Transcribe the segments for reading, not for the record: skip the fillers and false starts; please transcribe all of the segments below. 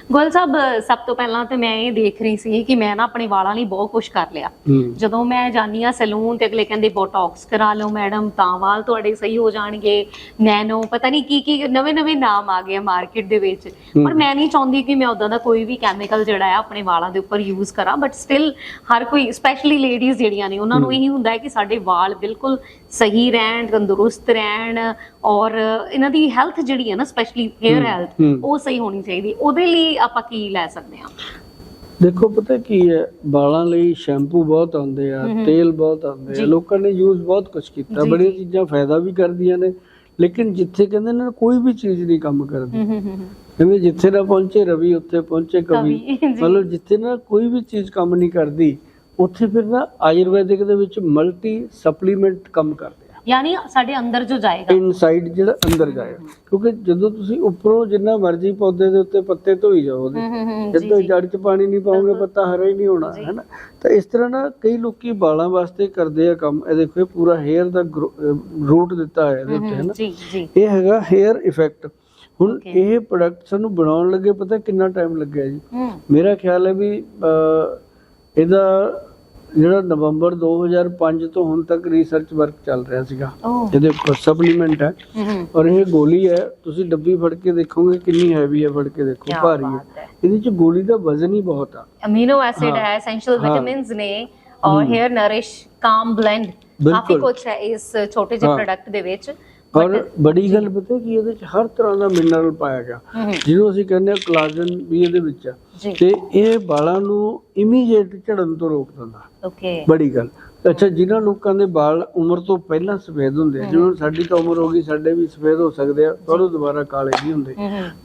ਗੋਇਲ ਸਾਹਿਬ, ਸਭ ਤੋਂ ਪਹਿਲਾਂ ਤਾਂ ਮੈਂ ਇਹ ਦੇਖ ਰਹੀ ਸੀ ਕਿ ਮੈਂ ਨਾ ਆਪਣੇ ਵਾਲਾਂ ਲਈ ਬਹੁਤ ਕੁਝ ਕਰ ਲਿਆ। ਜਦੋਂ ਮੈਂ ਜਾਂਦੀ ਹਾਂ ਸੈਲੂਨ ਤੇ ਅਗਲੇ ਕਹਿੰਦੇ ਬੋਟੌਕਸ ਕਰਾ ਲਓ ਮੈਡਮ ਤਾਂ ਵਾਲ ਤੁਹਾਡੇ ਸਹੀ ਹੋ ਜਾਣਗੇ, ਨੈਨੋ ਪਤਾ ਨਹੀਂ ਕੀ ਨਵੇਂ ਨਾਮ ਆ ਗਏ ਆ ਮਾਰਕੀਟ ਦੇ ਵਿੱਚ। ਪਰ ਮੈਂ ਨਹੀਂ ਚਾਹੁੰਦੀ ਕਿ ਮੈਂ ਉਦਾਂ ਦਾ ਕੋਈ ਵੀ ਕੈਮੀਕਲ ਜਿਹੜਾ ਹੈ ਆਪਣੇ ਵਾਲਾਂ ਦੇ ਉੱਪਰ ਯੂਜ਼ ਕਰਾਂ, ਬਟ ਸਟਿਲ ਹਰ ਕੋਈ ਸਪੈਸ਼ਲੀ ਲੇਡੀਜ਼ ਜਿਹੜੀਆਂ ਨੇ ਉਹਨਾਂ ਨੂੰ ਇਹੀ ਹੁੰਦਾ ਹੈ ਕਿ ਸਾਡੇ ਵਾਲ ਬਿਲਕੁਲ ਸਹੀ ਰਹਿਣ, ਤੰਦਰੁਸਤ ਰਹਿਣ ਔਰ ਇਹਨਾਂ ਦੀ ਹੈਲਥ ਜਿਹੜੀ ਹੈ ਨਾ ਸਪੈਸ਼ਲੀ ਹੇਅਰ ਹੈਲਥ ਉਹ ਸਹੀ ਹੋਣੀ ਚਾਹੀਦੀ। ਉਹਦੇ ਲਈ ਆਪਾਂ ਕੀ ਲੈ ਸਕਦੇ ਹਾਂ? ਦੇਖੋ ਪਤਾ ਕੀ ਹੈ, ਵਾਲਾਂ ਲਈ ਸ਼ੈਂਪੂ ਬਹੁਤ ਆਉਂਦੇ ਆ, ਤੇਲ ਬਹੁਤ ਆਉਂਦੇ ਆ, ਲੋਕਾਂ ਨੇ ਯੂਜ਼ ਬਹੁਤ ਕੁਝ ਕੀਤਾ, ਬੜੀਆਂ ਚੀਜ਼ਾਂ ਫਾਇਦਾ ਵੀ ਕਰਦੀਆਂ ਨੇ, ਲੇਕਿਨ ਜਿੱਥੇ ਕਹਿੰਦੇ ਨੇ ਕੋਈ ਵੀ ਚੀਜ਼ ਨਹੀਂ ਕੰਮ ਕਰਦੀ, ਕਹਿੰਦੇ ਜਿੱਥੇ ਨਾ ਪਹੁੰਚੇ ਰਵੀ ਉੱਥੇ ਪਹੁੰਚੇ ਕਵੀ। ਮਤਲਬ ਜਿੱਥੇ ਨਾ ਕੋਈ ਵੀ ਚੀਜ਼ ਕੰਮ ਨਹੀਂ ਕਰਦੀ ਉੱਥੇ ਫਿਰ ਨਾ ਆਯੁਰਵੈਦਿਕ ਦੇ ਵਿੱਚ ਮਲਟੀ ਸਪਲੀਮੈਂਟ ਕੰਮ ਕਰਦੇ ਆ, ਯਾਨੀ ਸਾਡੇ ਅੰਦਰ ਜੋ ਜਾਏਗਾ, ਇਨਸਾਈਡ ਜਿਹੜਾ ਅੰਦਰ ਜਾਏਗਾ। ਕਿਉਂਕਿ ਜਦੋਂ ਤੁਸੀਂ ਉੱਪਰੋਂ ਜਿੰਨਾ ਮਰਜ਼ੀ ਪੌਦੇ ਦੇ ਉੱਤੇ ਪੱਤੇ ਧੋਈ ਜਾਓਗੇ, ਜਦੋਂ ਜੜ 'ਚ ਪਾਣੀ ਨਹੀਂ ਪਾਓਗੇ ਪੱਤਾ ਹਰਾ ਹੀ ਨਹੀਂ ਹੋਣਾ, ਹੈ ਨਾ। ਤਾਂ ਇਸ ਤਰ੍ਹਾਂ ਨਾ ਕਈ ਲੋਕੀ ਵਾਲਾਂ ਵਾਸਤੇ ਕਰਦੇ ਆ ਕੰਮ। ਇਹ ਦੇਖੋ, ਇਹ ਪੂਰਾ ਹੇਅਰ ਦਾ ਰੂਟ ਦਿੱਤਾ ਹੋਇਆ ਇਹਦੇ ਉੱਤੇ, ਹੈ ਨਾ। ਇਹ ਹੈਗਾ ਹੇਅਰ ਇਫੈਕਟ। ਹੁਣ ਇਹ ਪ੍ਰੋਡਕਟ ਸਾਨੂੰ ਬਣਾਉਣ ਲੱਗੇ ਪਤਾ ਕਿੰਨਾ ਟਾਈਮ ਲੱਗਿਆ ਜੀ? ਮੇਰਾ ਖਿਆਲ ਹੈ ਵੀ ਇਹਦਾ ਜਿਹੜਾ ਨਵੰਬਰ 2005 ਤੋਂ ਹੁਣ ਤੱਕ ਰਿਸਰਚ ਵਰਕ ਚੱਲ ਰਿਹਾ ਸੀਗਾ। ਇਹਦੇ ਉੱਪਰ ਸਪਲੀਮੈਂਟ ਹੈ ਔਰ ਇਹ ਗੋਲੀ ਹੈ। ਤੁਸੀਂ ਡੱਬੀ ਫੜ ਕੇ ਦੇਖੋਗੇ ਕਿੰਨੀ ਹੈਵੀ ਹੈ, ਫੜ ਕੇ ਦੇਖੋ ਭਾਰੀ ਹੈ। ਇਹਦੇ ਚ ਗੋਲੀ ਦਾ ਵਜ਼ਨ ਹੀ ਬਹੁਤ ਆ। ਅਮੀਨੋ ਐਸਿਡ ਹੈ, ਐਸੈਂਸ਼ੀਅਲ ਵਿਟਾਮਿਨਸ ਨੇ ਔਰ ਹੇਅਰ ਨਰਿਸ਼ ਕਾਮ ਬਲੈਂਡ, ਕਾਫੀ ਕੁਝ ਹੈ ਇਸ ਛੋਟੇ ਜਿਹੇ ਪ੍ਰੋਡਕਟ ਦੇ ਵਿੱਚ। ਔਰ ਬੜੀ ਗੱਲ ਪਤਾ ਕੀ, ਇਹਦੇ ਚ ਹਰ ਤਰ੍ਹਾਂ ਦਾ ਮਿਨਰਲ ਪਾਇਆ ਗਿਆ ਜਿਹਨੂੰ ਅਸੀਂ ਕਹਿੰਦੇ ਆ ਕੋਲਾਜਨ ਵੀ ਇਹਦੇ ਵਿੱਚ ਆ, ਤੇ ਇਹ ਵਾਲਾਂ ਨੂੰ ਇਮੀਡੀਏਟ ਝੜਨ ਤੋਂ ਰੋਕ ਦਿੰਦਾ। ਬੜੀ ਗੱਲ। ਅੱਛਾ, ਜਿਨ੍ਹਾਂ ਲੋਕਾਂ ਦੇ ਵਾਲ ਉਮਰ ਤੋਂ ਪਹਿਲਾਂ ਸਫੇਦ ਹੁੰਦੇ ਆ, ਜਿਵੇਂ ਸਾਡੀ ਤਾਂ ਉਮਰ ਹੋ ਗਈ, ਸਾਡੇ ਵੀ ਸਫੇਦ ਹੋ ਸਕਦੇ ਆ, ਪਰ ਉਹ ਦੁਬਾਰਾ ਕਾਲੇ ਨਹੀਂ ਹੁੰਦੇ।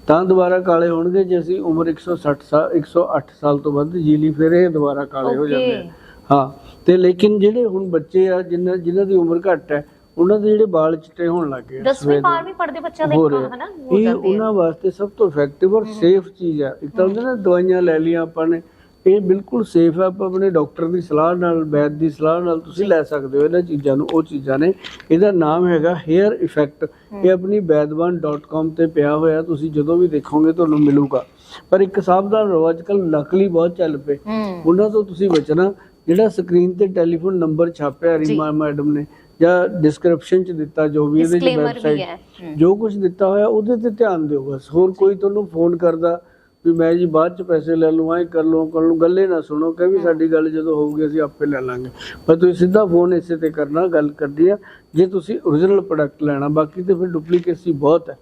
ਤਾਂ ਦੁਬਾਰਾ ਕਾਲੇ ਹੋਣਗੇ ਜੇ ਅਸੀਂ ਉਮਰ 108 ਸਾਲ ਤੋਂ ਵੱਧ ਜੀ ਲਈ, ਫਿਰ ਇਹ ਦੁਬਾਰਾ ਕਾਲੇ ਹੋ ਜਾਂਦੇ ਆ। ਹਾਂ, ਤੇ ਲੇਕਿਨ ਜਿਹੜੇ ਹੁਣ ਬੱਚੇ ਆ ਜਿਨ੍ਹਾਂ ਦੀ ਉਮਰ ਘੱਟ ਹੈ, ਉਹਨਾਂ ਦੇ ਜਿਹੜੇ ਵਾਲ ਚਿੱਟੇ ਹੋਣ ਲੱਗ ਗਏ, 10ਵੀਂ 12ਵੀਂ ਪੜ੍ਹਦੇ ਬੱਚਿਆਂ ਦੇ ਹਨਾ, ਇਹ ਉਹਨਾਂ ਵਾਸਤੇ ਸਭ ਤੋਂ ਇਫੈਕਟਿਵ ਔਰ ਸੇਫ ਚੀਜ਼ ਹੈ। ਇੱਕ ਤਾਂ ਹੁੰਦੇ ਨਾ ਦਵਾਈਆਂ ਲੈ ਲਈਆਂ ਆਪਾਂ ਨੇ, ਇਹ ਬਿਲਕੁਲ ਸੇਫ ਹੈ। ਆਪਾਂ ਆਪਣੇ ਡਾਕਟਰ ਦੀ ਸਲਾਹ ਨਾਲ, ਵੈਦ ਦੀ ਸਲਾਹ ਨਾਲ ਤੁਸੀਂ ਲੈ ਸਕਦੇ ਹੋ ਇਹਨਾਂ ਚੀਜ਼ਾਂ ਨੂੰ। ਉਹ ਚੀਜ਼ਾਂ ਨੇ, ਇਹਦਾ ਨਾਮ ਹੈਗਾ ਹੇਅਰ ਇਫੈਕਟ। ਇਹ ਆਪਣੀ vaidban.com ਤੇ ਪਿਆ ਹੋਇਆ, ਤੁਸੀਂ ਜਦੋਂ ਵੀ ਦੇਖੋਗੇ ਤੁਹਾਨੂੰ ਮਿਲੂਗਾ। ਪਰ ਇੱਕ ਸਾਵਧਾਨ ਰਹੋ, ਅੱਜ ਕੱਲ੍ਹ ਨਕਲੀ ਬਹੁਤ ਚੱਲ ਪਏ, ਉਹਨਾਂ ਤੋਂ ਤੁਸੀਂ ਬਚਣਾ। ਜਿਹੜਾ ਸਕਰੀਨ ਤੇ ਟੈਲੀਫੋਨ ਨੰਬਰ ਛਾਪਿਆ ਰੀਮਾ ਮੈਡਮ ਨੇ ਜਾਂ ਡਿਸਕ੍ਰਿਪਸ਼ਨ ਚ ਦਿੱਤਾ, ਜੋ ਵੀ ਇਹਦੇ ਚ ਵੈਬਸਾਈਟ ਜੋ ਕੁਝ ਦਿੱਤਾ ਹੋਇਆ ਉਹਦੇ ਤੇ ਧਿਆਨ ਦਿਓ ਬਸ। ਹੋਰ ਕੋਈ ਤੁਹਾਨੂੰ ਫੋਨ ਕਰਦਾ ਵੀ ਮੈਂ ਜੀ ਬਾਅਦ ਚ ਪੈਸੇ ਲੈ ਲਵਾਂ, ਇਹ ਕਰ ਲਵਾਂ ਗੱਲੇ ਨਾ ਸੁਣੋ, ਕਿ ਵੀ ਸਾਡੀ ਗੱਲ ਜਦੋਂ ਹੋਊਗੀ ਅਸੀਂ ਆਪੇ ਲੈ ਲਾਂਗੇ। ਪਰ ਤੁਸੀਂ ਸਿੱਧਾ ਫੋਨ ਇਸੇ ਤੇ ਕਰਨਾ, ਗੱਲ ਕਰਦੀ ਆ ਜੇ ਤੁਸੀਂ ਓਰੀਜਨਲ ਪ੍ਰੋਡਕਟ ਲੈਣਾ। ਬਾਕੀ ਤੇ ਫਿਰ ਡੁਪਲੀਕੇਸੀ ਬਹੁਤ ਹੈ।